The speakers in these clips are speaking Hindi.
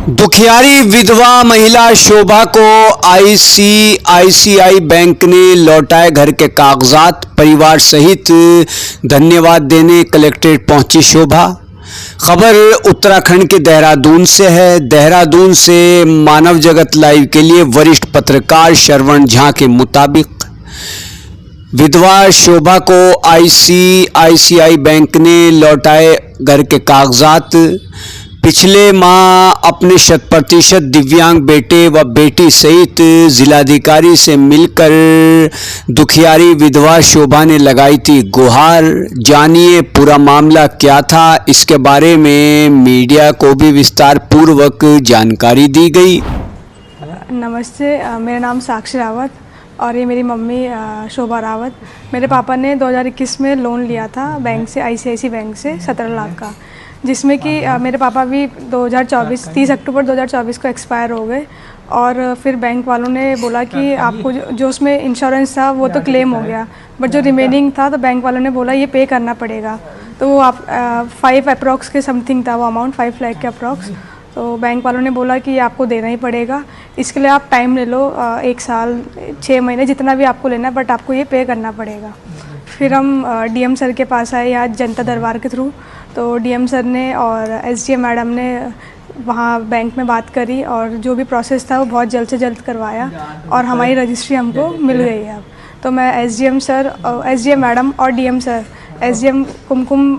दुखियारी विधवा महिला शोभा को आईसीआईसीआई बैंक ने लौटाए घर के कागजात। परिवार सहित धन्यवाद देने कलेक्ट्रेट पहुंची शोभा। खबर उत्तराखंड के देहरादून से है। देहरादून से मानव जगत लाइव के लिए वरिष्ठ पत्रकार श्रवण झा के मुताबिक विधवा शोभा को आईसीआईसीआई बैंक ने लौटाए घर के कागजात। पिछले माह अपने 100% दिव्यांग बेटे व बेटी सहित जिलाधिकारी से मिलकर दुखियारी विधवा शोभा ने लगाई थी गुहार। जानिए पूरा मामला क्या था, इसके बारे में मीडिया को भी विस्तार पूर्वक जानकारी दी गई। नमस्ते, मेरा नाम साक्षी रावत और ये मेरी मम्मी शोभा रावत। मेरे पापा ने 2021 में लोन लिया था बैंक से, आईसीआईसी बैंक से 17 लाख का, जिसमें कि मेरे पापा भी 30 अक्टूबर 2024 को एक्सपायर हो गए। और फिर बैंक वालों ने बोला कि आपको जो उसमें इंश्योरेंस था वो तो क्लेम हो गया, बट जो रिमेनिंग था तो बैंक वालों ने बोला ये पे करना पड़ेगा। तो वो आप 5 अप्रॉक्स के समथिंग था वो अमाउंट, 5 लाख के अप्रॉक्स। तो बैंक वालों ने बोला कि आपको देना ही पड़ेगा, इसके लिए आप टाइम ले लो, 1 साल 6 महीने जितना भी आपको लेना है, बट आपको ये पे करना पड़ेगा। फिर हम डीएम सर के पास आए यहाँ जनता दरबार के थ्रू। तो डीएम सर ने और एसडीएम मैडम ने वहाँ बैंक में बात करी और जो भी प्रोसेस था वो बहुत जल्द से जल्द करवाया और हमारी रजिस्ट्री हमको मिल गई है अब। तो मैं एसडीएम मैडम और डीएम सर, एसडीएम कुमकुम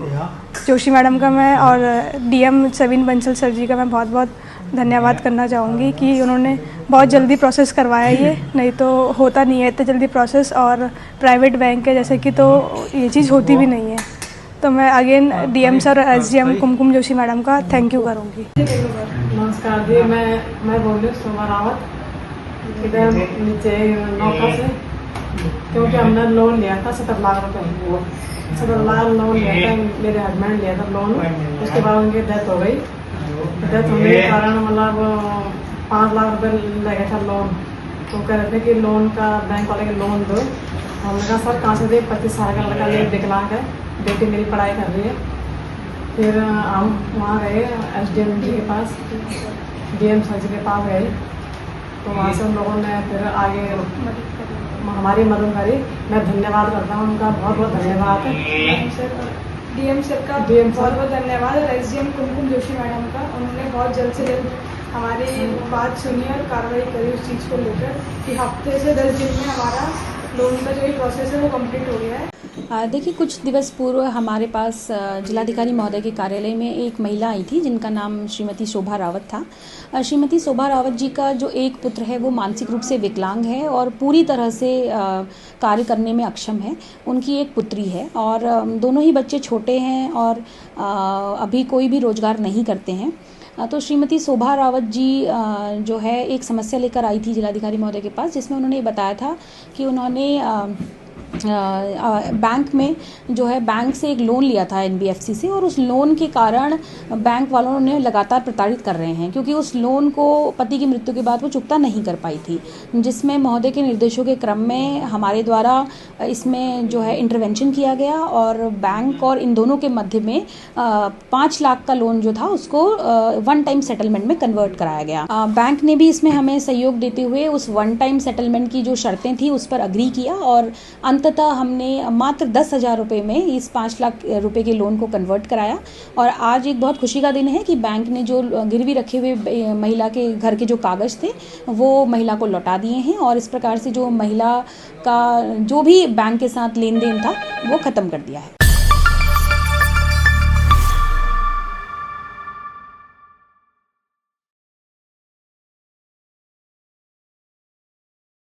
जोशी मैडम का मैं और डीएम सविन बंसल सर जी का मैं बहुत बहुत धन्यवाद करना चाहूँगी कि उन्होंने बहुत जल्दी प्रोसेस करवाया ये, नहीं तो होता नहीं है इतना जल्दी प्रोसेस, और प्राइवेट बैंक है जैसे कि तो ये चीज़ होती भी नहीं है। तो मैं अगेन डीएम सर और एसडीएम कुमकुम जोशी मैडम का थैंक यू करूँगी। नमस्कार जी, मैं बोल रही हूँ शोभा रावत, इधर नीचे नौका से, क्योंकि हमने लोन लिया था 17 लाख रुपये। 17 लाख लोन लिया था, मेरे हस्बैंड लिया था लोन। उसके बाद उनकी डेथ हो गई। डेथ होने के कारण मतलब 5 लाख रुपये लगा था लोन। तो कह रहे थे कि लोन का बैंक वाले के लोन दो। हमने कहा सर कहाँ से दे, 25 साल का लड़का ले, विकलांग है, बेटी मेरी पढ़ाई कर रही है। फिर हम वहाँ गए एसडीएम जी के पास, डीएम सर जी के पास गए। तो वहाँ से उन लोगों ने फिर आगे हमारी मदद करी। मैं धन्यवाद करता हूँ उनका, बहुत बहुत धन्यवाद है डीएम सर का बहुत बहुत धन्यवाद और एसडीएम कुमकुम जोशी मैडम का। उन्होंने बहुत जल्द से जल्द हमारी बात सुनी और कार्रवाई करी उस चीज़ को लेकर कि हफ्ते से 10 दिन में हमारा लोन का जो प्रोसेस है वो कंप्लीट हो गया है। देखिए, कुछ दिवस पूर्व हमारे पास जिलाधिकारी महोदय के कार्यालय में एक महिला आई थी जिनका नाम श्रीमती शोभा रावत था। श्रीमती शोभा रावत जी का जो एक पुत्र है वो मानसिक रूप से विकलांग है और पूरी तरह से कार्य करने में अक्षम है। उनकी एक पुत्री है और दोनों ही बच्चे छोटे हैं और अभी कोई भी रोजगार नहीं करते हैं। तो श्रीमती शोभा रावत जी जो है एक समस्या लेकर आई थी जिलाधिकारी महोदय के पास, जिसमें उन्होंने बताया था कि उन्होंने बैंक में जो है बैंक से एक लोन लिया था एनबीएफसी से, और उस लोन के कारण बैंक वालों ने लगातार प्रताड़ित कर रहे हैं, क्योंकि उस लोन को पति की मृत्यु के बाद वो चुकता नहीं कर पाई थी। जिसमें महोदय के निर्देशों के क्रम में हमारे द्वारा इसमें जो है इंटरवेंशन किया गया और बैंक और इन दोनों के मध्य में 5 लाख का लोन जो था उसको 1 टाइम सेटलमेंट में कन्वर्ट कराया गया। बैंक ने भी इसमें हमें सहयोग देते हुए उस 1 टाइम सेटलमेंट की जो शर्तें थी उस पर अग्री किया और अंततः हमने मात्र 10,000 रुपये में इस 5 लाख रुपए के लोन को कन्वर्ट कराया। और आज एक बहुत खुशी का दिन है कि बैंक ने जो गिरवी रखे हुए महिला के घर के जो कागज़ थे वो महिला को लौटा दिए हैं, और इस प्रकार से जो महिला का जो भी बैंक के साथ लेन देन था वो ख़त्म कर दिया है।